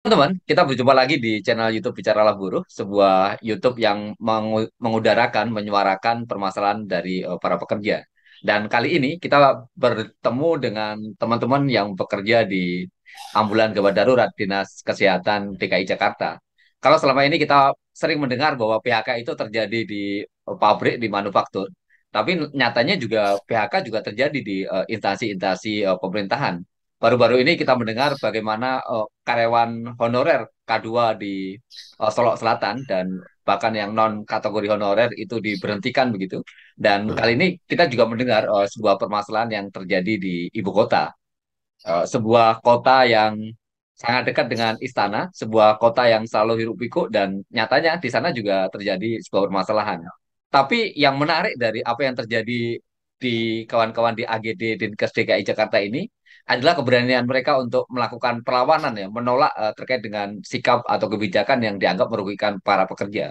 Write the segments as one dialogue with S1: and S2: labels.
S1: Teman-teman, kita berjumpa lagi di channel YouTube Bicaralah Buruh, sebuah YouTube yang mengudarakan, menyuarakan permasalahan dari para pekerja. Dan kali ini kita bertemu dengan teman-teman yang bekerja di ambulan gawat darurat Dinas Kesehatan DKI Jakarta. Kalau selama ini kita sering mendengar bahwa PHK itu terjadi di pabrik, di manufaktur, tapi nyatanya juga PHK juga terjadi di instansi-instansi pemerintahan. Baru-baru ini kita mendengar bagaimana karyawan honorer K2 di Solok Selatan dan bahkan yang non kategori honorer itu diberhentikan begitu. Dan kali ini kita juga mendengar sebuah permasalahan yang terjadi di ibu kota. Sebuah kota yang sangat dekat dengan istana, sebuah kota yang selalu hiruk pikuk dan nyatanya di sana juga terjadi sebuah permasalahan. Tapi yang menarik dari apa yang terjadi di kawan-kawan di AGD Dinkes DKI Jakarta ini adalah keberanian mereka untuk melakukan perlawanan ya, menolak terkait dengan sikap atau kebijakan yang dianggap merugikan para pekerja.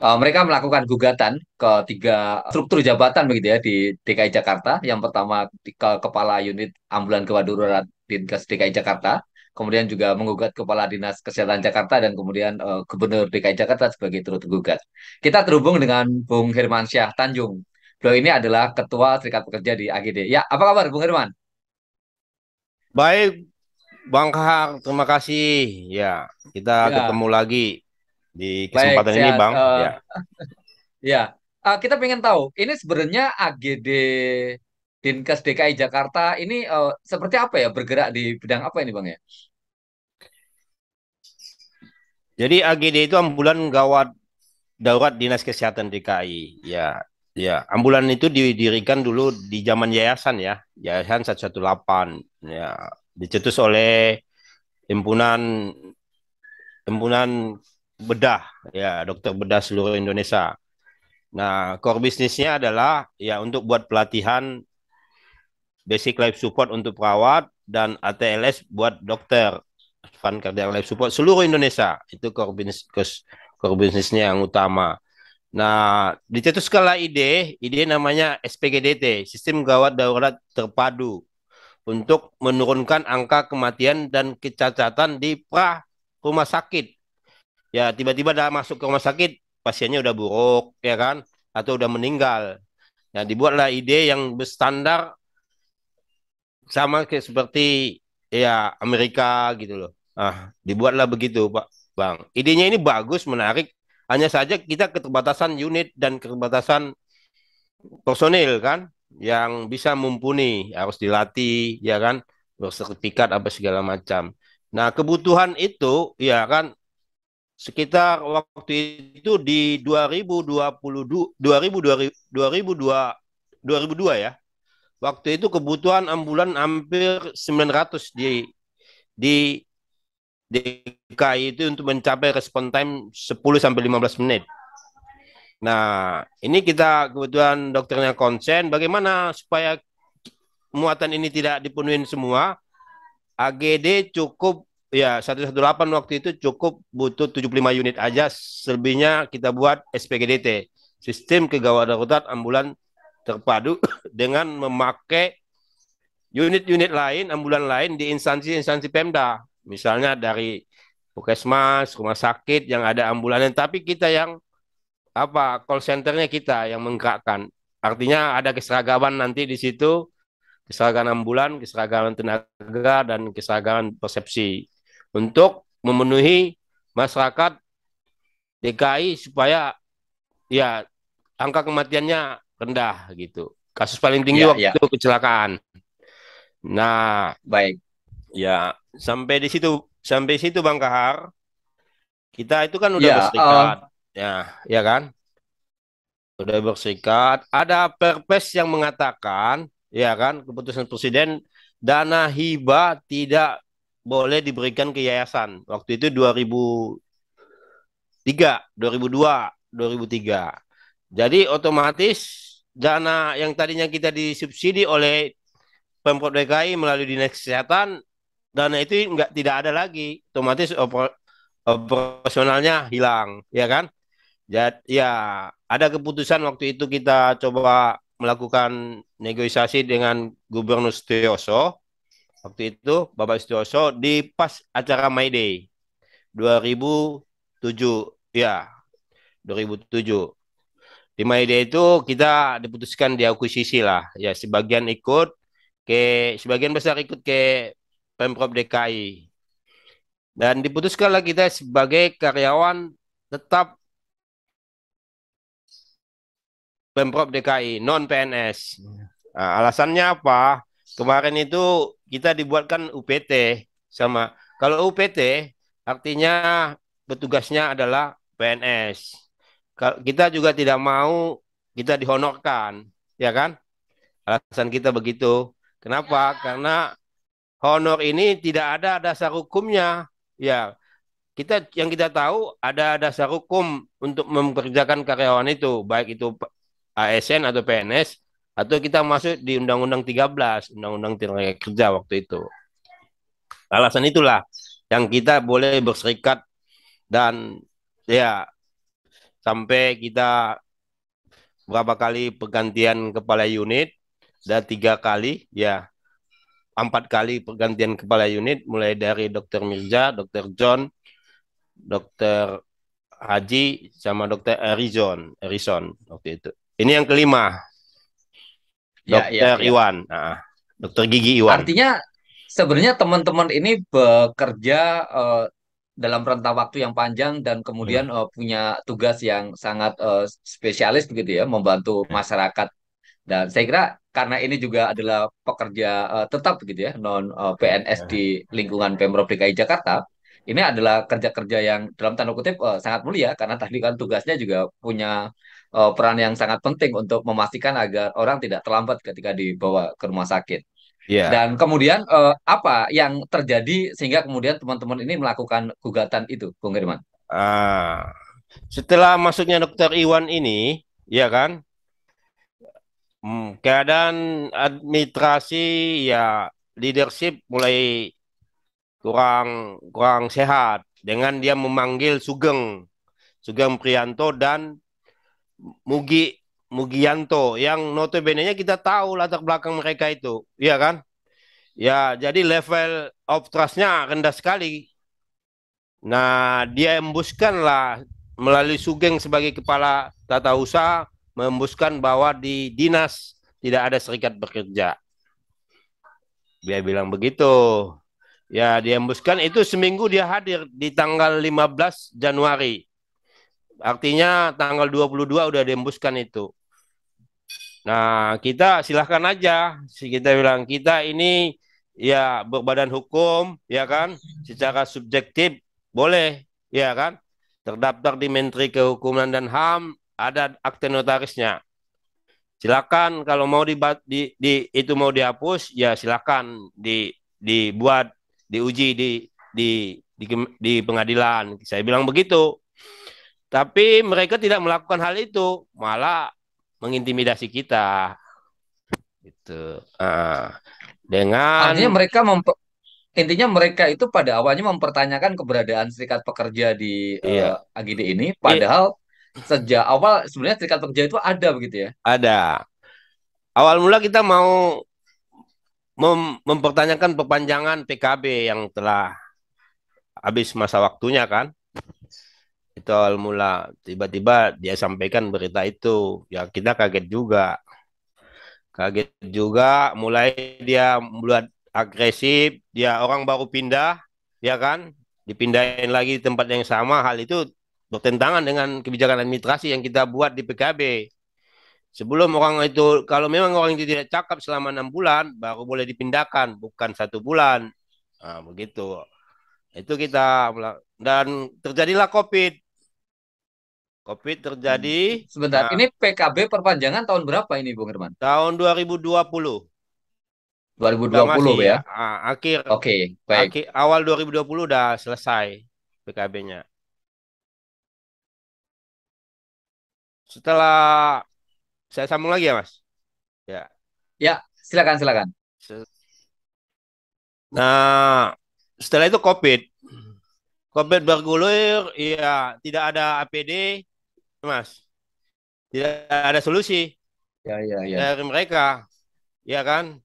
S1: Mereka melakukan gugatan ke tiga struktur jabatan begitu ya di DKI Jakarta. Yang pertama ke Kepala Unit Ambulan Gawat Darurat Dinkes DKI Jakarta, kemudian juga menggugat Kepala Dinas Kesehatan Jakarta dan kemudian Gubernur DKI Jakarta sebagai turut gugat. Kita terhubung dengan Bung Hermansyah Tanjung. Beliau ini adalah Ketua Serikat Pekerja di AGD. Ya, apa kabar Bung Herman?
S2: Baik, Bang Kahar, terima kasih. Ya, kita ketemu
S1: Ya,
S2: lagi di
S1: baik,
S2: kesempatan ini,
S1: sehat.
S2: Bang. Ya.
S1: Ya, kita pengen tahu, ini sebenarnya AGD Dinkes DKI Jakarta ini seperti apa ya, bergerak di bidang apa ini Bang ya?
S2: Jadi AGD itu ambulan gawat darurat Dinas Kesehatan DKI. Ya, ya. Ambulan itu didirikan dulu di zaman yayasan ya, Yayasan 118. Ya, dicetus oleh himpunan himpunan bedah, ya, dokter bedah seluruh Indonesia. Nah, core bisnisnya adalah ya untuk buat pelatihan basic life support untuk perawat dan ATLS buat dokter, Advanced Cardiac Life Support seluruh Indonesia. Itu core bisnisnya yang utama. Nah, dicetuskanlah ide namanya SPGDT, Sistem Gawat Darurat Terpadu, untuk menurunkan angka kematian dan kecacatan di rumah sakit. Ya, tiba-tiba dah masuk ke rumah sakit, pasiennya udah buruk, ya kan? Atau udah meninggal. Nah, dibuatlah ide yang berstandar sama kayak seperti ya Amerika gitu loh. Dibuatlah begitu, Pak Bang. Idenya ini bagus, menarik. Hanya saja kita keterbatasan unit dan keterbatasan personil kan yang bisa mumpuni, harus dilatih ya kan, bersertifikat apa segala macam. Nah, kebutuhan itu ya kan sekitar waktu itu di 2022 ya. Waktu itu kebutuhan ambulan hampir 900 di DKI itu untuk mencapai respon time 10 sampai 15 menit. Nah, ini kita kebetulan dokternya konsen bagaimana supaya muatan ini tidak dipenuhi semua. AGD cukup ya 118 waktu itu cukup butuh 75 unit aja, selebihnya kita buat SPGDT, sistem kegawat darurat ambulan terpadu dengan memakai unit-unit lain, ambulan lain di instansi-instansi Pemda. Misalnya dari Puskesmas, rumah sakit yang ada ambulannya, tapi kita yang call centernya kita yang menggerakkan. Artinya ada keseragaman nanti di situ, keseragaman ambulan, keseragaman tenaga, dan keseragaman persepsi untuk memenuhi masyarakat DKI supaya ya angka kematiannya rendah gitu. Kasus paling tinggi
S1: Ya,
S2: waktu
S1: ya,
S2: itu kecelakaan. Nah,
S1: baik.
S2: ya, sampai situ Bang Kahar, kita itu kan udah
S1: Ya,
S2: berserikat. Ya, ya kan? Udah berserikat. Ada perpres yang mengatakan, ya kan, keputusan presiden dana hibah tidak boleh diberikan ke yayasan. Waktu itu 2003, 2002, 2003. Jadi otomatis dana yang tadinya kita disubsidi oleh Pemprov DKI melalui Dinas Kesehatan, dana itu tidak ada lagi, otomatis operasionalnya hilang, ya kan? Jadi ya ada keputusan waktu itu kita coba melakukan negosiasi dengan Gubernur Sutioso waktu itu, Bapak Sutioso, di pas acara May Day. 2007. Ya, 2007. Di Maide itu kita diputuskan diakuisisi lah. Ya, sebagian besar ikut ke Pemprov DKI. Dan diputuskanlah kita sebagai karyawan tetap Pemprov DKI, non PNS. Nah, alasannya apa? Kemarin itu kita dibuatkan UPT sama. Kalau UPT artinya petugasnya adalah PNS. Kita juga tidak mau kita dihonorkan, ya kan? Alasan kita begitu. Kenapa? Karena honor ini tidak ada dasar hukumnya. Ya, yang kita tahu ada dasar hukum untuk memperkerjakan karyawan itu, baik itu ASN atau PNS, atau kita masuk di Undang-Undang 13, Undang-Undang Tenaga Kerja waktu itu. Alasan itulah yang kita boleh berserikat dan ya sampai kita berapa kali pergantian kepala unit, dan 3 kali, ya 4 kali pergantian kepala unit, mulai dari Dokter Mirza, Dokter John, Dokter Haji, sama Dokter Erison waktu itu. Ini yang kelima,
S1: Ya, ya,
S2: Dokter
S1: ya.
S2: Iwan, Dokter Gigi Iwan.
S1: Artinya sebenarnya teman-teman ini bekerja dalam rentang waktu yang panjang dan kemudian
S2: Hmm.
S1: punya tugas yang sangat spesialis begitu ya, membantu masyarakat. Dan saya kira karena ini juga adalah pekerja tetap begitu ya, non PNS di lingkungan Pemprov DKI Jakarta, ini adalah kerja-kerja yang dalam tanda kutip sangat mulia karena tadi kan tugasnya juga punya peran yang sangat penting untuk memastikan agar orang tidak terlambat ketika dibawa ke rumah sakit.
S2: Ya,
S1: Dan kemudian apa yang terjadi sehingga kemudian teman-teman ini melakukan gugatan itu, Bung Herman?
S2: ah, setelah masuknya Dokter Iwan ini, ya kan, keadaan administrasi, ya leadership mulai kurang kurang sehat dengan dia memanggil Sugeng Prianto dan Mugi Mugianto yang notabene-nya kita tahu latar belakang mereka itu, ya kan? Ya, jadi level of trust-nya rendah sekali. Nah, dia embuskanlah melalui Sugeng sebagai kepala tata usaha, mengembuskan bahwa di dinas tidak ada serikat bekerja. Dia bilang begitu. Ya, dia embuskan itu seminggu dia hadir di tanggal 15 Januari. Artinya tanggal 22 udah diembuskan itu. Nah, kita silahkan aja. Kita bilang, kita ini ya berbadan hukum, ya kan? Secara subjektif boleh, ya kan? Terdaftar di Menteri Kehukuman dan HAM, ada akte notarisnya. Silakan kalau mau itu mau dihapus, ya silakan dibuat, diuji di pengadilan. Saya bilang begitu. Tapi mereka tidak melakukan hal itu, malah mengintimidasi kita. Gitu.
S1: Artinya
S2: Dengan
S1: intinya mereka itu pada awalnya mempertanyakan keberadaan serikat pekerja di
S2: iya,
S1: AGD ini, padahal sejak awal sebenarnya serikat pekerja itu ada begitu ya.
S2: ada. Awal mula kita mau mempertanyakan perpanjangan PKB yang telah habis masa waktunya kan. Itu awal mula. Tiba-tiba dia sampaikan berita itu. Ya kita kaget juga. Kaget juga, mulai dia buat agresif, dia orang baru pindah, ya kan? Dipindahin lagi di tempat yang sama, hal itu bertentangan dengan kebijakan administrasi yang kita buat di PKB. Sebelum orang itu, kalau memang orang itu tidak cakap selama 6 bulan, baru boleh dipindahkan, bukan 1 bulan. Nah, begitu. Itu kita, dan terjadilah COVID. COVID terjadi
S1: Sebentar, ini PKB perpanjangan tahun berapa ini, Bung Herman?
S2: tahun 2020. Udah
S1: 2020
S2: masih
S1: ya?
S2: ya, akhir
S1: Oke, baik.
S2: awal 2020 udah selesai PKB-nya. Setelah saya sambung lagi ya, Mas. Ya.
S1: Ya, silakan, silakan.
S2: Nah, setelah itu COVID. COVID bergulir, ya tidak ada APD, Mas. Tidak ada solusi
S1: Ya, ya, ya.
S2: dari mereka, ya kan?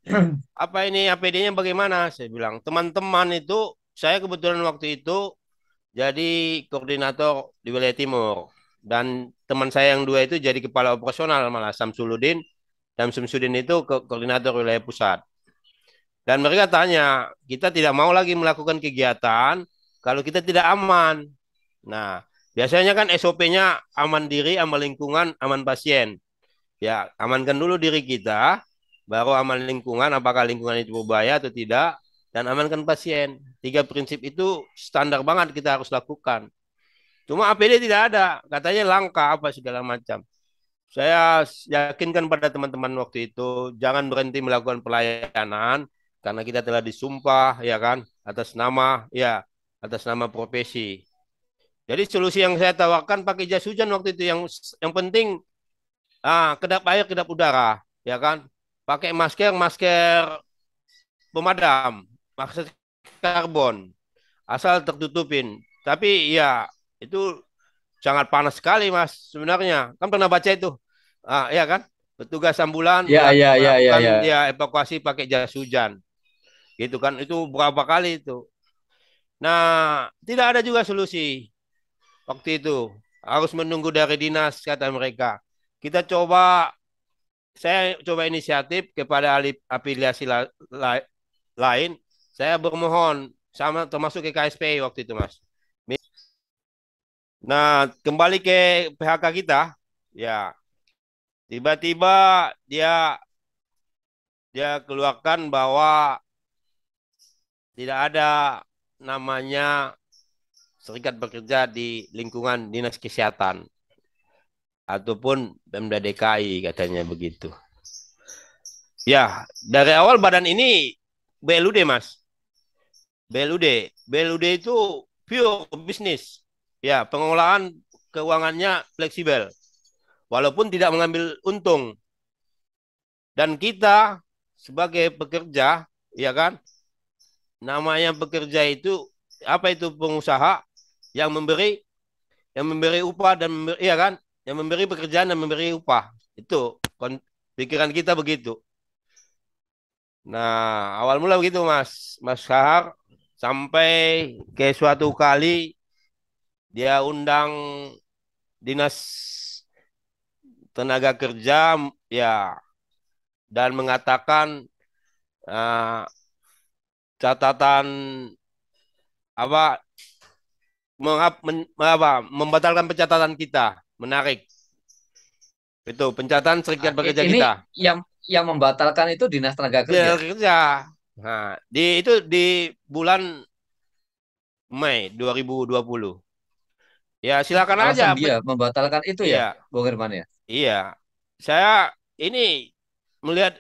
S2: Apa ini APD-nya bagaimana? Saya bilang, teman-teman itu, saya kebetulan waktu itu jadi koordinator di wilayah timur. Dan teman saya yang dua itu jadi kepala operasional malah Samsudin. Dan Samsudin itu koordinator wilayah pusat. Dan mereka tanya, kita tidak mau lagi melakukan kegiatan kalau kita tidak aman. Nah, biasanya kan SOP-nya aman diri, aman lingkungan, aman pasien. Ya, amankan dulu diri kita, baru aman lingkungan, apakah lingkungan itu berbahaya atau tidak, dan amankan pasien. Tiga prinsip itu standar banget kita harus lakukan. Cuma APD tidak ada, katanya langka apa segala macam. Saya yakinkan pada teman-teman waktu itu, jangan berhenti melakukan pelayanan, karena kita telah disumpah, ya kan, atas nama profesi. Jadi solusi yang saya tawarkan pakai jas hujan waktu itu, yang penting kedap air, kedap udara, ya kan. Pakai masker, masker pemadam, masker karbon, asal tertutupin. Tapi ya itu sangat panas sekali Mas sebenarnya. Kan pernah baca itu. Ya kan? Petugas ambulan
S1: Ya, ya, ya, ya,
S2: melakukan
S1: ya.
S2: ya evakuasi pakai jas hujan. Gitu kan. Itu berapa kali itu. Nah, tidak ada juga solusi waktu itu. Harus menunggu dari dinas kata mereka. Kita coba saya coba inisiatif kepada ahli afiliasi lain, saya bermohon sama termasuk ke KSPI waktu itu, Mas. Nah, kembali ke PHK kita, ya tiba-tiba dia dia keluarkan bahwa tidak ada namanya serikat bekerja di lingkungan Dinas Kesehatan ataupun Pemda DKI katanya begitu. Ya, dari awal badan ini BLUD, Mas. BLUD. BLUD itu pure bisnis. Ya, pengelolaan keuangannya fleksibel. Walaupun tidak mengambil untung. Dan kita sebagai pekerja, ya kan, namanya pekerja itu, apa itu pengusaha yang memberi upah dan memberi, ya kan, yang memberi pekerjaan dan memberi upah. Itu pikiran kita begitu. Nah, awal mula begitu Mas Kahar, sampai ke suatu kali dia undang dinas tenaga kerja ya dan mengatakan uh, catatan apa, membatalkan pencatatan kita, menarik itu pencatatan serikat pekerja
S1: Ini
S2: kita
S1: yang membatalkan itu Dinas Tenaga
S2: di
S1: Kerja.
S2: kerja. Nah, itu di bulan Mei 2020. Ya
S1: Oh,
S2: silakan aja.
S1: alasan dia membatalkan itu ya,
S2: Iya,
S1: Bung Herman ya.
S2: iya. Saya ini melihat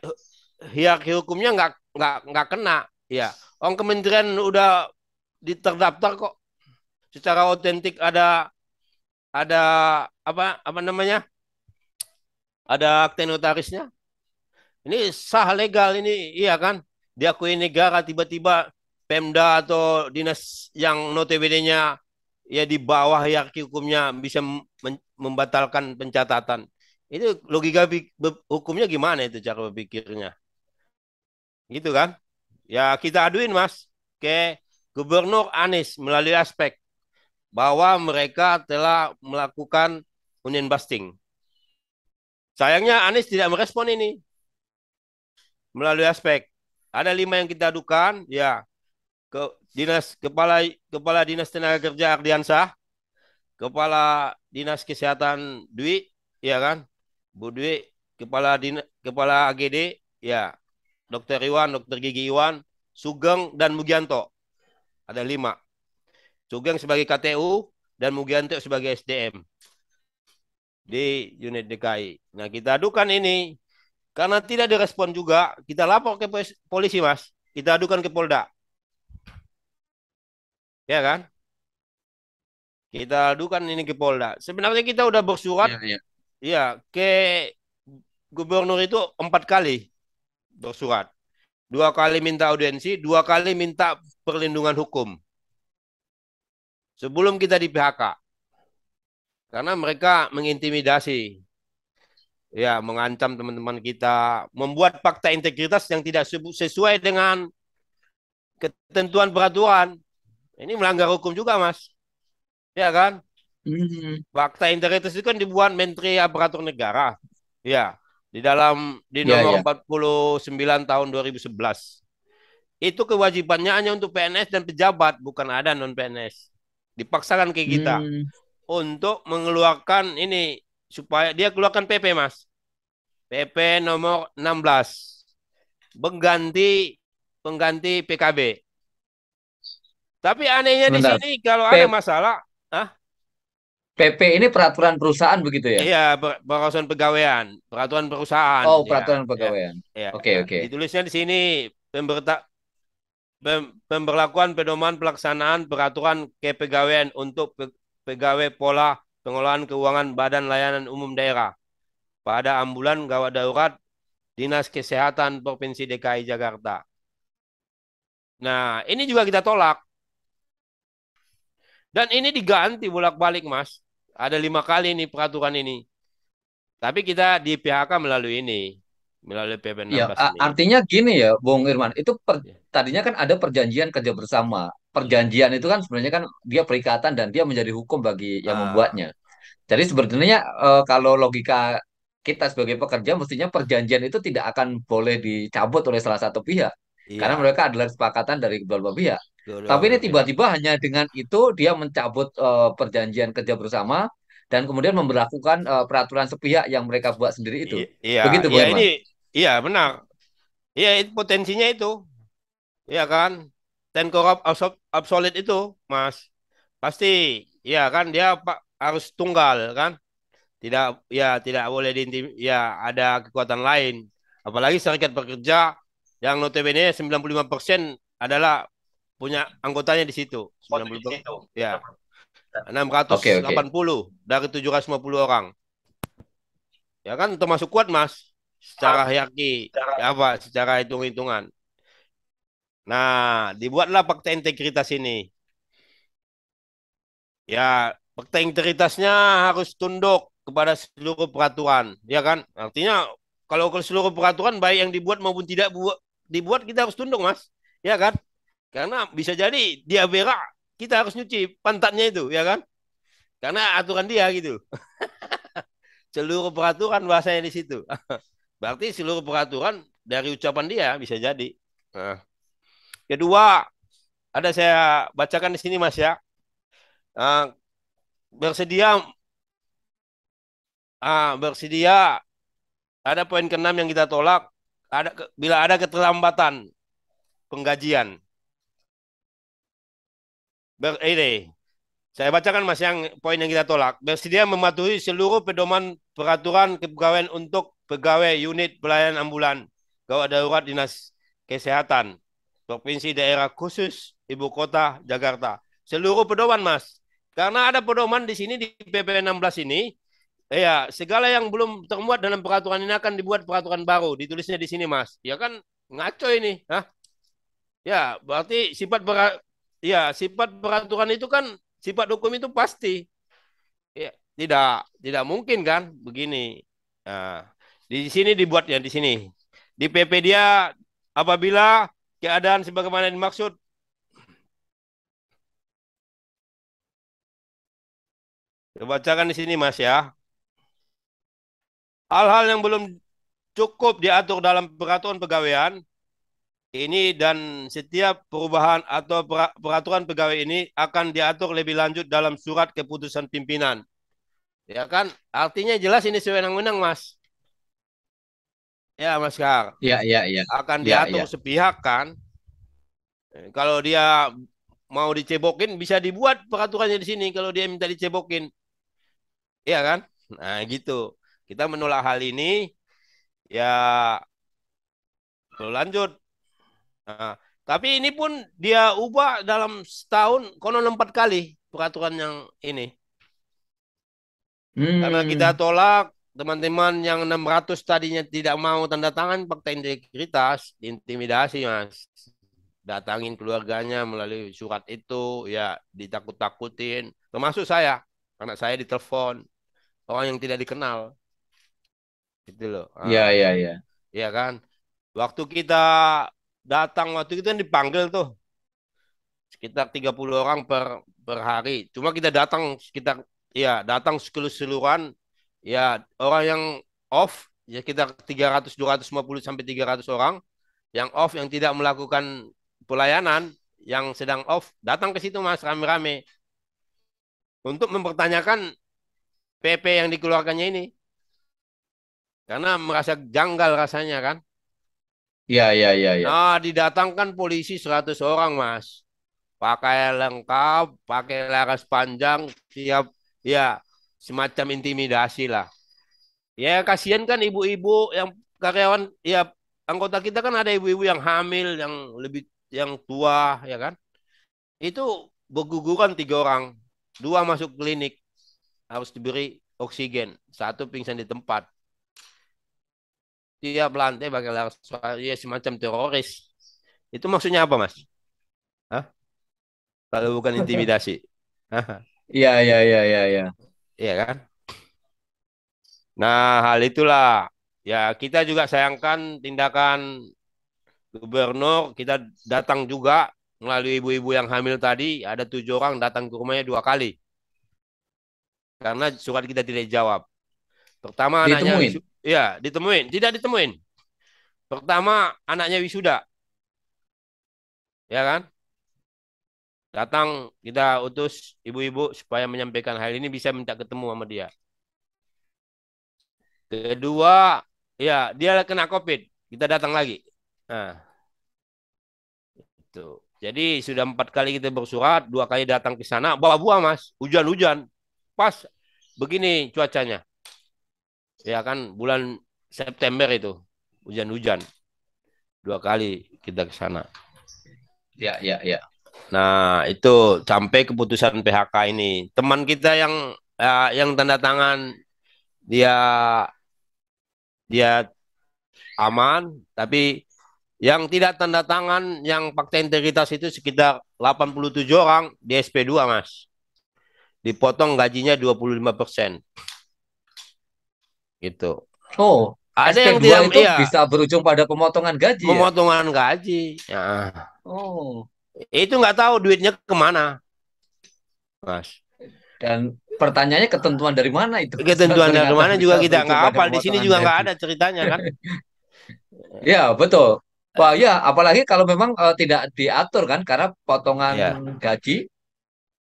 S2: hierarki hukumnya nggak kena. Ya, orang kementerian udah terdaftar kok secara otentik, ada apa namanya, ada akte notarisnya. Ini sah legal ini, iya kan? Diakui negara, tiba-tiba Pemda atau dinas yang notabene-nya ya di bawah hierarki hukumnya bisa membatalkan pencatatan. Itu logika hukumnya gimana itu cara berpikirnya? Gitu kan? Ya kita aduin Mas ke Gubernur Anies melalui aspek bahwa mereka telah melakukan union busting. Sayangnya Anies tidak merespon ini melalui aspek. Ada 5 yang kita adukan, ya ke kepala dinas tenaga kerja Ardiansah, kepala dinas kesehatan Dwi, ya kan, Bu Dwi, kepala AGD, ya Dokter Iwan, Dokter Gigi Iwan, Sugeng dan Mugianto. Ada 5. Sugeng sebagai KTU dan Mugianto sebagai SDM di unit DKI. Nah kita adukan ini karena tidak direspon juga, kita lapor ke polisi Mas. Kita adukan ke Polda, ya kan? Kita adukan ini ke Polda. Sebenarnya kita udah bersurat
S1: Iya, iya.
S2: ya ke gubernur itu 4 kali bersurat. 2 kali minta audiensi, 2 kali minta perlindungan hukum. Sebelum kita di PHK. Karena mereka mengintimidasi, ya mengancam teman-teman kita, membuat fakta integritas yang tidak sesuai dengan ketentuan peraturan. Ini melanggar hukum juga, Mas. Ya kan?
S1: Hmm.
S2: Fakta integritas itu kan dibuat Menteri Aparatur Negara. Ya, di
S1: Ya,
S2: nomor
S1: ya.
S2: 49 tahun 2011. Itu kewajibannya hanya untuk PNS dan pejabat, bukan ada non PNS. Dipaksakan ke kita
S1: Hmm.
S2: untuk mengeluarkan ini supaya dia keluarkan PP, Mas. PP nomor 16 pengganti pengganti PKB. Tapi anehnya di
S1: Sebentar.
S2: sini kalau ada
S1: P-
S2: masalah, ah,
S1: PP ini peraturan perusahaan begitu ya?
S2: iya peraturan pegawaian, peraturan perusahaan,
S1: Oh,
S2: ya,
S1: peraturan
S2: ya,
S1: pegawaian.
S2: ya.
S1: Oke, oke.
S2: Ditulisnya di sini pemberlakuan pedoman pelaksanaan peraturan kepegawaian untuk pegawai pola pengelolaan keuangan Badan Layanan Umum Daerah pada ambulan gawat darurat Dinas Kesehatan Provinsi DKI Jakarta. Nah, ini juga kita tolak. Dan ini diganti bolak-balik, Mas. Ada 5 kali nih peraturan ini. Tapi kita di PHK melalui ini, melalui PP
S1: Ya,
S2: 16 ini.
S1: artinya gini ya, Bung Irman. Itu
S2: Ya.
S1: tadinya kan ada perjanjian kerja bersama.
S2: Iya.
S1: Perjanjian itu kan sebenarnya kan dia perikatan dan dia menjadi hukum bagi yang
S2: Ah,
S1: membuatnya. Jadi sebenarnya kalau logika kita sebagai pekerja, mestinya perjanjian itu tidak akan boleh dicabut oleh salah satu pihak. Karena
S2: iya,
S1: mereka adalah kesepakatan dari kedua belah pihak.
S2: kedua
S1: Tapi ini
S2: belah pihak.
S1: tiba-tiba hanya dengan itu dia mencabut perjanjian kerja bersama dan kemudian memberlakukan peraturan sepihak yang mereka buat sendiri itu.
S2: Iya,
S1: Begitu,
S2: iya
S1: Bung
S2: ini,
S1: Irman?
S2: iya benar. Iya itu potensinya itu, iya kan? Dan korup absolut itu, Mas. Pasti, iya kan dia Pak harus tunggal kan? Tidak, ya tidak boleh diintim, ya ada kekuatan lain. Apalagi serikat pekerja yang notabene 95% adalah punya anggotanya di situ. 90%, ya enam ratus
S1: Oke, oke.
S2: delapan puluh dari 750 orang. Ya kan termasuk kuat, Mas. Secara hierarki, ya apa? Secara hitung-hitungan. Nah, dibuatlah fakta integritas ini. Ya, fakta integritasnya harus tunduk kepada seluruh peraturan, ya kan? Artinya kalau ke seluruh peraturan baik yang dibuat maupun tidak dibuat kita harus tunduk, Mas. Ya kan? Karena bisa jadi dia berak, kita harus nyuci pantatnya itu, ya kan? Karena aturan dia gitu. Seluruh peraturan bahasanya di situ. Berarti seluruh peraturan dari ucapan dia bisa jadi. Nah, kedua, ada saya bacakan di sini, Mas ya. Ah, bersedia bersedia ada poin keenam yang kita tolak bila ada keterlambatan penggajian. Ini saya bacakan Mas yang poin yang kita tolak. Bersedia mematuhi seluruh pedoman peraturan kepegawaian untuk pegawai unit pelayanan ambulan gawat darurat Dinas Kesehatan Provinsi Daerah Khusus Ibu Kota Jakarta. Seluruh pedoman, Mas. Karena ada pedoman di sini di PP 16 ini. Ya, segala yang belum termuat dalam peraturan ini akan dibuat peraturan baru. Ditulisnya di sini, Mas. Ya kan ngaco ini. Hah? Ya, berarti sifat peraturan itu kan sifat hukum itu pasti. Ya, tidak tidak mungkin kan begini. Nah, di sini dibuatnya di sini. Di PP dia apabila keadaan sebagaimana dimaksud. Saya bacakan di sini, Mas ya. Hal-hal yang belum cukup diatur dalam peraturan pegawaian ini dan setiap perubahan atau peraturan pegawai ini akan diatur lebih lanjut dalam surat keputusan pimpinan. Ya kan? Artinya jelas ini sewenang-wenang, Mas. Ya, Mas Kar.
S1: Iya, iya, iya.
S2: Akan
S1: Iya,
S2: diatur
S1: iya.
S2: sepihak kan? Kalau dia mau dicebokin bisa dibuat peraturannya di sini kalau dia minta dicebokin. Iya kan? Nah, gitu. Kita menolak hal ini ya berlanjut. Nah, tapi ini pun dia ubah dalam setahun konon 4 kali peraturan yang ini. Karena kita
S1: Hmm.
S2: tolak teman-teman yang 600 tadinya tidak mau tanda tangan fakta integritas, intimidasi mas. Datangin keluarganya melalui surat itu, ya ditakut-takutin. Termasuk saya, karena saya ditelepon orang yang tidak dikenal, gitu loh.
S1: Iya, iya, iya.
S2: Iya kan? Waktu kita waktu kita kan dipanggil tuh sekitar 30 orang per per hari. Cuma kita datang sekitar ya datang keseluruhan ya orang yang off ya kita 300 250 sampai 300 orang yang off yang tidak melakukan pelayanan yang sedang off datang ke situ Mas rame-rame untuk mempertanyakan PP yang dikeluarkannya ini karena merasa janggal rasanya kan.
S1: Iya, iya, iya, iya.
S2: Nah, didatangkan polisi 100 orang, Mas. Pakai lengkap, pakai laras panjang, siap ya semacam intimidasi lah. Ya kasihan kan ibu-ibu yang karyawan ya anggota kita kan ada ibu-ibu yang hamil, yang lebih yang tua ya kan. Itu berguguran 3 orang, 2 masuk klinik harus diberi oksigen, 1 pingsan di tempat. Dia lantai pakai laras ya semacam teroris. Itu maksudnya apa, Mas? Hah? Kalau bukan intimidasi. Hah?
S1: Iya, iya, iya, iya, iya.
S2: Iya kan? Nah, hal itulah ya kita juga sayangkan tindakan gubernur. Kita datang juga melalui ibu-ibu yang hamil tadi. Ada 7 orang datang ke rumahnya 2 kali karena surat kita tidak jawab. Pertama anaknya
S1: Ditemuin.
S2: ya ditemuin, tidak ditemuin. Pertama anaknya wisuda, ya kan? Datang kita utus ibu-ibu supaya menyampaikan hal ini bisa minta ketemu sama dia. Kedua, ya dia kena COVID. Kita datang lagi. Nah, itu. Jadi sudah 4 kali kita bersurat, 2 kali datang ke sana, bawa buah mas, hujan-hujan, pas begini cuacanya, ya kan bulan September itu hujan-hujan, 2 kali kita ke sana.
S1: Ya, ya, ya.
S2: Nah itu sampai keputusan PHK ini, teman kita yang tanda tangan dia dia aman, tapi yang tidak tanda tangan, yang fakta integritas itu sekitar 87 orang di SP2, Mas. Dipotong gajinya 25%. Gitu.
S1: Oh,
S2: Ada yang
S1: SP2
S2: tidak,
S1: itu
S2: iya,
S1: bisa berujung pada pemotongan gaji ya?
S2: pemotongan gaji. Ya,
S1: Oh,
S2: itu nggak tahu duitnya kemana, Mas.
S1: dan pertanyaannya ketentuan dari mana itu?
S2: Ketentuan dari
S1: Ternyata
S2: mana
S1: bisa
S2: juga kita
S1: berujung
S2: nggak
S1: pada
S2: hafal. Di sini
S1: pemotongan
S2: juga nggak
S1: gaji.
S2: ada ceritanya kan.
S1: Ya, betul. Wah, ya, apalagi kalau memang tidak diatur kan, karena potongan
S2: Ya,
S1: gaji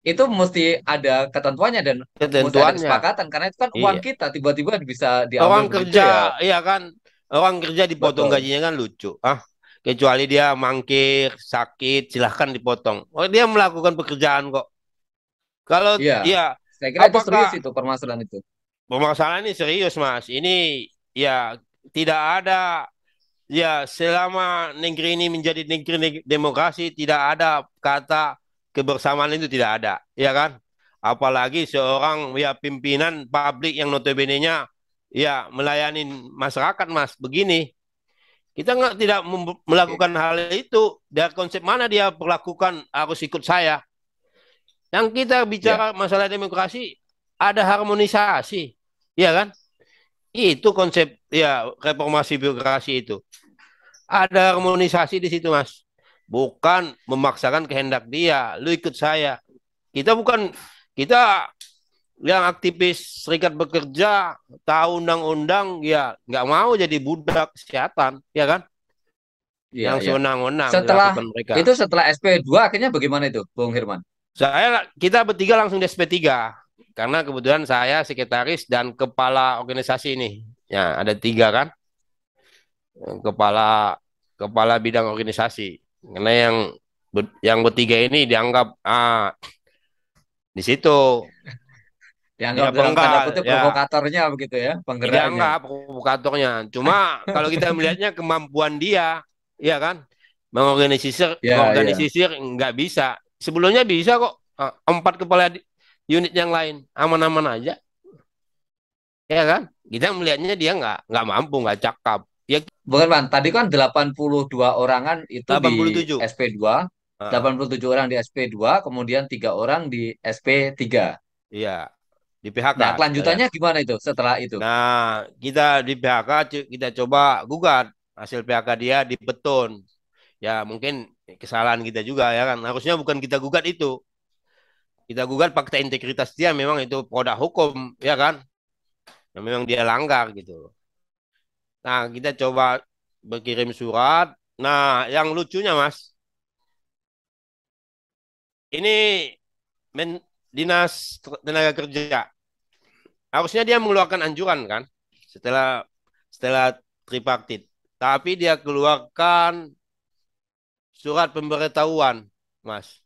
S1: itu mesti ada ketentuannya dan mesti ada
S2: ketentuannya.
S1: kesepakatan, karena itu kan uang
S2: Iya.
S1: kita tiba-tiba bisa diambil
S2: Orang
S1: begitu
S2: kerja,
S1: ya.
S2: iya kan, orang kerja dipotong
S1: Betul.
S2: gajinya kan lucu. Ah, kecuali dia mangkir, sakit, silahkan dipotong. Oh, dia melakukan pekerjaan kok. Kalau
S1: Iya,
S2: ya,
S1: saya kira itu
S2: apakah
S1: serius itu permasalahan itu.
S2: permasalahan ini serius, Mas? Ini ya tidak ada ya selama negeri ini menjadi negeri demokrasi tidak ada kata kebersamaan itu tidak ada, ya kan? Apalagi seorang ya pimpinan publik yang notabene-nya ya melayani masyarakat, Mas. Begini, kita nggak tidak
S1: Oke.
S2: melakukan hal itu. Dari konsep mana dia perlakukan harus ikut saya? Yang kita
S1: Ya,
S2: bicara masalah demokrasi ada harmonisasi, ya kan? Itu konsep ya reformasi birokrasi itu. Ada harmonisasi di situ, Mas. Bukan memaksakan kehendak dia. Lu ikut saya. Kita bukan kita yang aktivis serikat bekerja tahu undang-undang ya nggak mau jadi budak kesehatan, ya kan?
S1: iya,
S2: Yang
S1: iya.
S2: sewenang-wenang
S1: Setelah
S2: dilakukan mereka.
S1: itu setelah SP2 akhirnya bagaimana itu, Bung Hirman?
S2: Kita bertiga langsung di SP3 karena kebetulan saya sekretaris dan kepala organisasi ini. Ya, ada 3 kan? Kepala kepala bidang organisasi. Karena yang bertiga ini dianggap di situ
S1: Dianggap
S2: ya
S1: dalam tanda
S2: penggal
S1: kutip
S2: ya
S1: provokatornya begitu ya, penggeraknya.
S2: dianggap provokatornya. Cuma kalau kita melihatnya kemampuan dia, ya kan, mengorganisir,
S1: Ya, ya.
S2: organisir nggak bisa. Sebelumnya bisa kok. 4 kepala unit yang lain aman-aman aja, ya kan? Kita melihatnya dia nggak mampu, nggak cakap. Ya
S1: Bung Hirman, tadi kan 82 orangan itu di
S2: 87.
S1: SP2,
S2: Heeh,
S1: 87 orang di SP2, kemudian 3 orang di SP3.
S2: iya, di PHK
S1: Nah,
S2: sekalian.
S1: kelanjutannya gimana itu setelah itu?
S2: Nah, kita di PHK kita coba gugat hasil PHK dia di petun. Ya, mungkin kesalahan kita juga ya kan. Harusnya bukan kita gugat itu. Kita gugat fakta integritas dia memang itu produk hukum, ya kan? Yang memang dia langgar gitu. Nah, kita coba berkirim surat. Nah, yang lucunya Mas, ini Dinas Tenaga Kerja. Harusnya dia mengeluarkan anjuran kan setelah setelah tripartit. Tapi dia keluarkan surat pemberitahuan, Mas.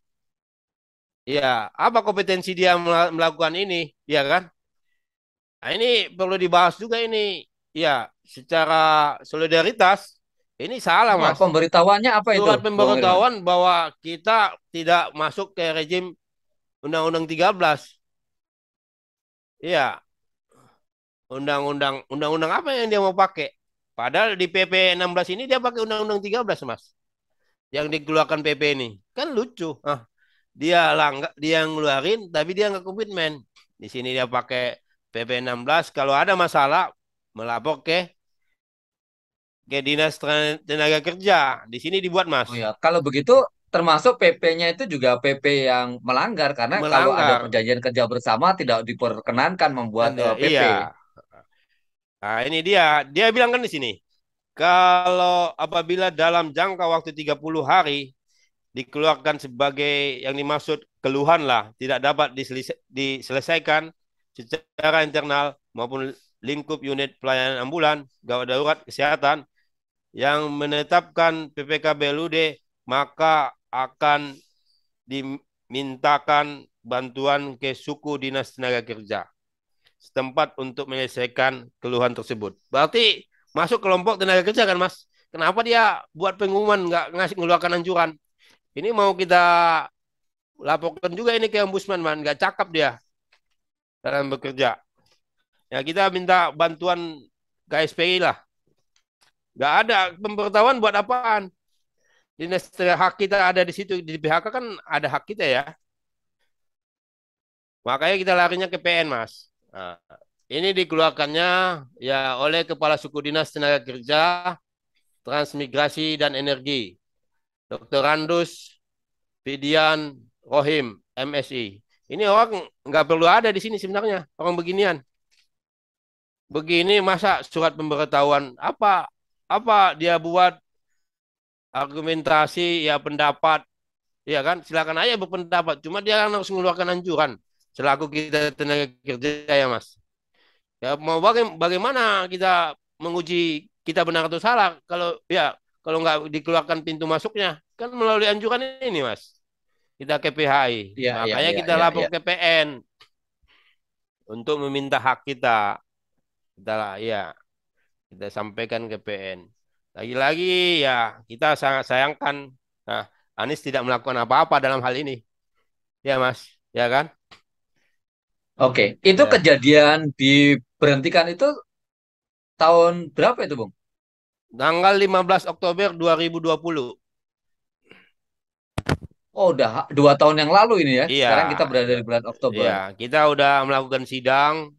S2: Iya, apa kompetensi dia melakukan ini, ya kan? Nah, ini perlu dibahas juga ini. Ya, secara solidaritas ini salah,
S1: Wah,
S2: Mas.
S1: pemberitahuannya apa itu,
S2: Surat
S1: Bung Irwan?
S2: pemberitahuan bahwa kita tidak masuk ke rejim Undang-Undang 13. Iya, undang-undang apa yang dia mau pakai? Padahal di PP 16 ini dia pakai Undang-Undang 13, Mas. Yang dikeluarkan PP ini. Kan lucu. Dia ngeluarin tapi dia nggak komitmen. Di sini dia pakai PP 16 kalau ada masalah melapor ke Dinas Tenaga Kerja. Di sini dibuat, Mas.
S1: Oh ya, kalau begitu termasuk PP-nya itu juga PP yang melanggar karena kalau ada
S2: Melanggar.
S1: perjanjian kerja bersama tidak diperkenankan membuat PP.
S2: Iya. Nah, ini dia bilang kan di sini, kalau apabila dalam jangka waktu 30 hari dikeluarkan sebagai yang dimaksud keluhan lah, tidak dapat diselesaikan secara internal maupun lingkup unit pelayanan ambulan, gawat darurat kesehatan yang menetapkan PPKBLUD, maka akan dimintakan bantuan ke suku dinas tenaga kerja setempat untuk menyelesaikan keluhan tersebut. Berarti masuk kelompok tenaga kerja kan, Mas? Kenapa dia buat pengumuman nggak ngasih ngeluarkan anjuran? Ini mau kita laporkan juga ini ke ombudsman, man. Nggak cakap dia dalam bekerja. Ya kita minta bantuan KSPI lah. Nggak ada pemberitahuan buat apaan? Dinas hak kita ada di situ. Di PHK kan ada hak kita ya. Makanya kita larinya ke PN, Mas. Nah, ini dikeluarkannya ya oleh Kepala Suku Dinas Tenaga Kerja, Transmigrasi dan Energi, Dr. Randus Fidian Rohim, MSI. Ini orang nggak perlu ada di sini sebenarnya, orang beginian. Begini masa surat pemberitahuan apa dia buat argumentasi ya pendapat, ya kan? Silakan aja berpendapat. Cuma dia kan harus mengeluarkan anjuran selaku kita tenaga kerja ya Mas. Ya mau bagaimana kita menguji kita benar atau salah kalau nggak dikeluarkan pintu masuknya kan melalui anjuran ini Mas. Kita ke PHI.
S1: Iya, iya,
S2: Makanya
S1: iya,
S2: kita
S1: iya,
S2: lapor
S1: iya.
S2: ke PN untuk meminta hak kita. Kita ya kita sampaikan ke PN. Lagi-lagi ya kita sangat sayangkan nah, Anies tidak melakukan apa-apa dalam hal ini. Ya Mas, ya kan?
S1: Oke, itu
S2: Ya.
S1: kejadian diberhentikan itu tahun berapa itu, Bung?
S2: Tanggal 15 Oktober 2020.
S1: Oh, udah 2 tahun yang lalu ini ya.
S2: Iya,
S1: Sekarang kita berada di
S2: du-
S1: bulan
S2: ya
S1: Oktober.
S2: kita udah melakukan sidang.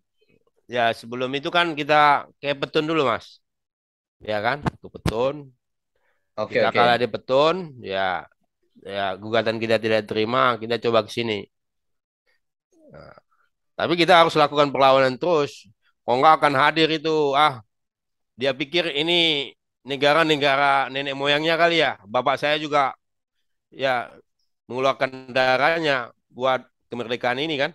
S2: Ya sebelum itu kan kita ke Petun dulu Mas. Ya kan? Ke Petun.
S1: Oke,
S2: Kita kalah
S1: oke.
S2: di Petun. Ya gugatan kita tidak terima. Kita coba ke sini. Nah, tapi kita harus lakukan perlawanan terus. Kok nggak akan hadir itu. Dia pikir ini negara-negara nenek moyangnya kali ya. Bapak saya juga ya mengeluarkan darahnya buat kemerdekaan ini kan.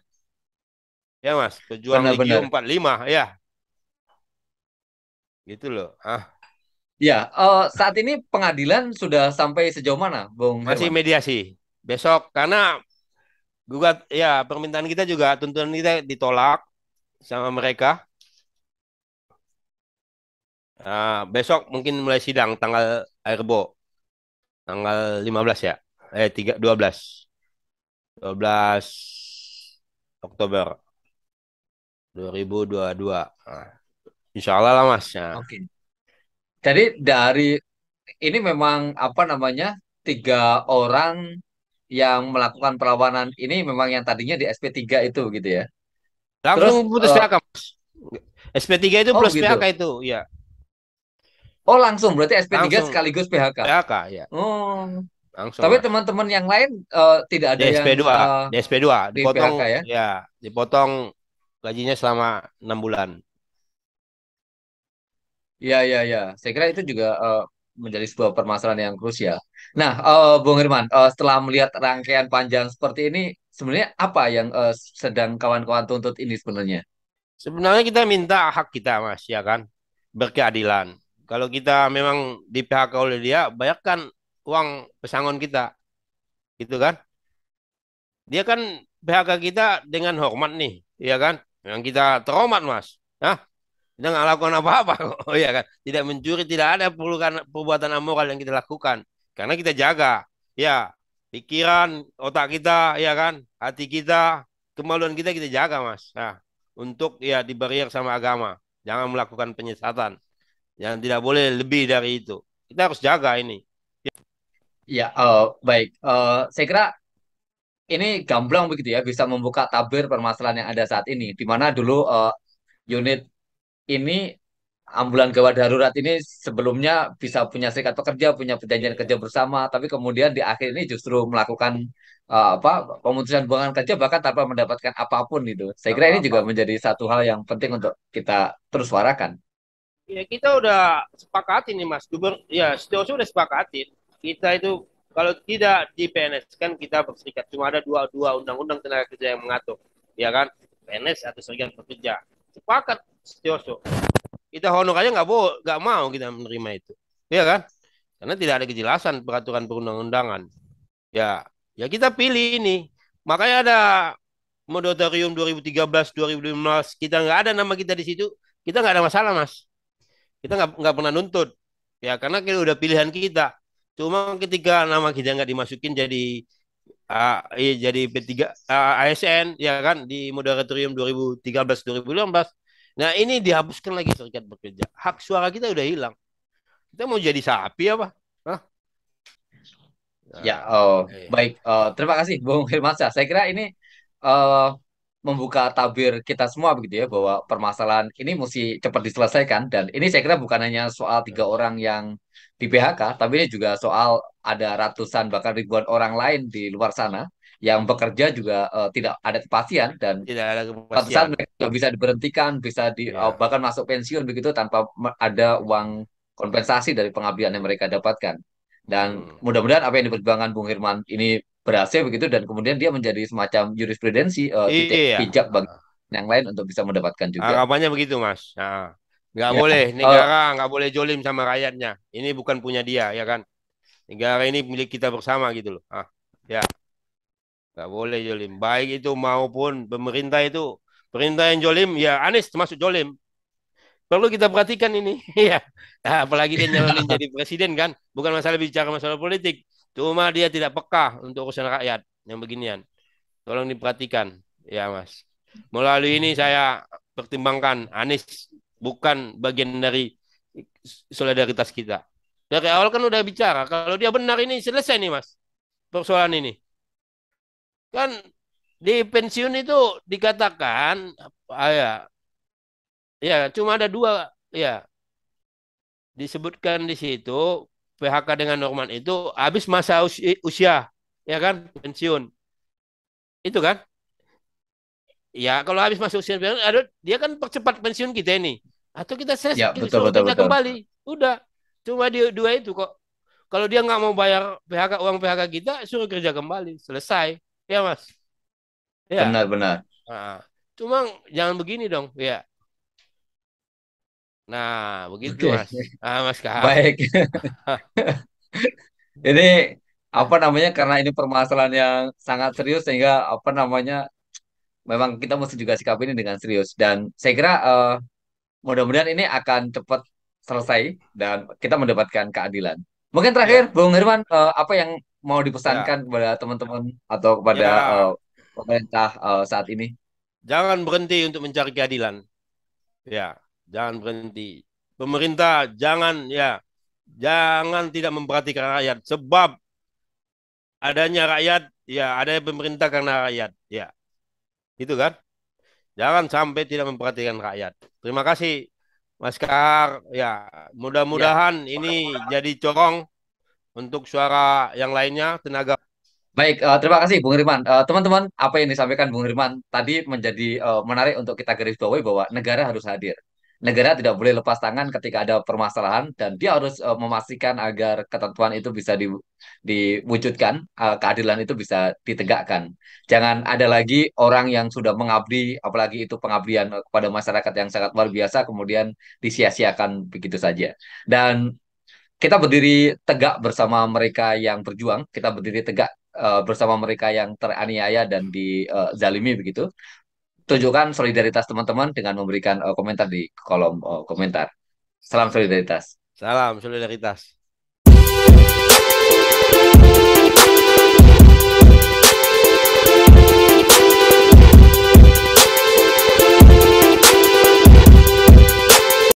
S2: Ya Mas, pejuang Legio
S1: Benar-benar.
S2: 45 ya, gitu loh.
S1: Ya, saat ini pengadilan sudah sampai sejauh mana, Bung
S2: Masih
S1: Herman?
S2: mediasi. Besok karena gugat ya permintaan kita juga tuntutan kita ditolak sama mereka. Besok mungkin mulai sidang tanggal Airbo tanggal 15 ya. 12 Oktober 2022. Insya Allah lah Mas. Nah,
S1: Oke. Jadi dari ini memang apa namanya 3 orang yang melakukan perlawanan ini memang yang tadinya di SP3 itu gitu ya. Terus,
S2: langsung putus PHK Mas. SP3 itu
S1: oh
S2: plus PHK
S1: gitu.
S2: itu, ya.
S1: Oh langsung berarti SP3
S2: Langsung
S1: sekaligus PHK.
S2: PHK ya.
S1: Oh.
S2: langsung
S1: Tapi
S2: Mas.
S1: teman-teman yang lain tidak ada yang
S2: DSP2, DSP2
S1: di
S2: dipotong
S1: PHK ya?
S2: ya, dipotong gajinya selama 6 bulan.
S1: Iya, iya, iya. Saya kira itu juga menjadi sebuah permasalahan yang krusial. Nah, Bung Herman, setelah melihat rangkaian panjang seperti ini, sebenarnya apa yang sedang kawan-kawan tuntut ini sebenarnya?
S2: Sebenarnya kita minta hak kita Mas, ya kan? Berkeadilan. Kalau kita memang di PHK oleh dia, bayarkan uang pesangon kita, gitu kan? Dia kan PHK kita dengan hormat nih, ya kan? Yang kita terhormat Mas. Hah? Kita nggak lakukan apa-apa kok, oh, ya kan? Tidak mencuri, tidak ada perbuatan amoral yang kita lakukan. Karena kita jaga, ya, pikiran, otak kita, ya kan? Hati kita, kemaluan kita jaga Mas. Nah, untuk ya diberiak sama agama. Jangan melakukan penyesatan. Yang tidak boleh lebih dari itu. Kita harus jaga ini.
S1: Ya, baik. Saya kira ini gamblang begitu ya, bisa membuka tabir permasalahan yang ada saat ini, di mana dulu unit ini ambulan gawat darurat ini sebelumnya bisa punya serikat pekerja, punya perjanjian kerja
S2: Iya.
S1: bersama, tapi kemudian di akhir ini justru melakukan apa pemutusan hubungan kerja bahkan tanpa mendapatkan apapun itu. Saya kira ini juga
S2: Apa-apa.
S1: menjadi satu hal yang penting untuk kita terus suarakan.
S2: Ya kita udah sepakati nih Mas. Ya Setiausaha udah sepakatin. Kita itu kalau tidak di PNS kan kita berserikat. Cuma ada dua undang-undang tenaga kerja yang mengatur. Ya kan? PNS atau serikat pekerja. Sepakat Setiausaha. Kita honor aja nggak mau kita menerima itu. Ya kan? Karena tidak ada kejelasan peraturan perundang-undangan. Ya, ya kita pilih ini. Makanya ada moratorium 2013, 2015. Kita nggak ada nama kita di situ. Kita nggak ada masalah, Mas. Kita nggak pernah nuntut. Ya, karena kita udah pilihan kita. Cuma ketika nama kita nggak dimasukin jadi P3 ASN ya kan di moratorium 2013 2015. Nah, ini dihapuskan lagi serikat bekerja. Hak suara kita udah hilang. Kita mau jadi sapi apa? Hah?
S1: Ya,
S2: Nah, iya.
S1: baik. Terima kasih, Bung Firmansyah. Saya kira ini eh, membuka tabir kita semua begitu ya, bahwa permasalahan ini mesti cepat diselesaikan. Dan ini saya kira bukan hanya soal 3 orang yang di PHK, tapi ini juga soal ada ratusan bahkan ribuan orang lain di luar sana yang bekerja juga tidak ada kepastian dan
S2: Tidak ada
S1: suatu saat
S2: kepastian.
S1: mereka juga bisa diberhentikan, bisa
S2: Ya.
S1: bahkan masuk pensiun begitu tanpa ada uang kompensasi dari pengabdian yang mereka dapatkan. Dan
S2: Hmm.
S1: mudah-mudahan apa yang diperjuangkan Bung Hirman ini berhasil begitu dan kemudian dia menjadi semacam jurisprudensi titik
S2: Iya.
S1: pijak bagi yang lain untuk bisa mendapatkan juga.
S2: Harapannya begitu, Mas. Nah, nggak
S1: Ya,
S2: boleh
S1: eh,
S2: negara nggak boleh jolim sama rakyatnya. Ini bukan punya dia, ya kan? Negara ini milik kita bersama gitu loh. Ya, nggak boleh jolim. Baik itu maupun pemerintah itu, perintah yang jolim, ya Anies termasuk jolim. Perlu kita perhatikan ini. Ya, nah, apalagi dia nyalonin jadi presiden kan, bukan masalah bicara masalah politik. Cuma dia tidak peka untuk urusan rakyat yang beginian. Tolong diperhatikan, ya Mas. Melalui ini saya pertimbangkan Anies bukan bagian dari solidaritas kita. Dari awal kan udah bicara, kalau dia benar ini selesai nih Mas, persoalan ini. Kan di pensiun itu dikatakan, ya, ya cuma ada dua, ya disebutkan di situ PHK dengan normal itu habis masa usia, ya kan, pensiun. Itu kan? Ya, kalau habis masuk usia pensiun, dia kan percepat pensiun kita ini. Atau kita
S1: ya betul
S2: suruh
S1: betul
S2: kerja
S1: betul.
S2: kembali. Udah. Cuma di dua itu kok. Kalau dia nggak mau bayar PHK, uang PHK kita, suruh kerja kembali. Selesai. Ya, Mas. Ya.
S1: Benar-benar.
S2: Nah, cuma jangan begini dong. Ya. Nah, begitu,
S1: Oke,
S2: Mas. Mas Kahar.
S1: baik. Ini apa namanya karena ini permasalahan yang sangat serius sehingga apa namanya memang kita mesti juga sikap ini dengan serius dan saya kira mudah-mudahan ini akan cepat selesai dan kita mendapatkan keadilan. Mungkin terakhir,
S2: Ya.
S1: Bung Herman, apa yang mau
S2: Ya.
S1: dipesankan kepada teman-teman atau kepada
S2: Ya.
S1: pemerintah saat ini?
S2: Jangan berhenti untuk mencari keadilan. Ya. Jangan berhenti. Pemerintah jangan tidak memperhatikan rakyat sebab adanya rakyat, ya ada pemerintah karena rakyat, ya itu kan. Jangan sampai tidak memperhatikan rakyat. Terima kasih, Mas Kahar. Ya,
S1: Ya,
S2: mudah-mudahan ini jadi corong Untuk suara yang lainnya, tenaga.
S1: Baik, terima kasih Bung Riman. Teman-teman, apa yang disampaikan Bung Riman tadi menjadi menarik untuk kita garis bawahi bahwa negara harus hadir. Negara tidak boleh lepas tangan ketika ada permasalahan dan dia harus memastikan agar ketentuan itu bisa diwujudkan, keadilan itu bisa ditegakkan. Jangan ada lagi orang yang sudah mengabdi, apalagi itu pengabdian kepada masyarakat yang sangat luar biasa, kemudian disia-siakan begitu saja. Dan kita berdiri tegak bersama mereka yang berjuang, kita berdiri tegak bersama mereka yang teraniaya dan dizalimi begitu. Tunjukkan solidaritas teman-teman dengan memberikan komentar di kolom komentar. Salam solidaritas.
S2: Salam solidaritas.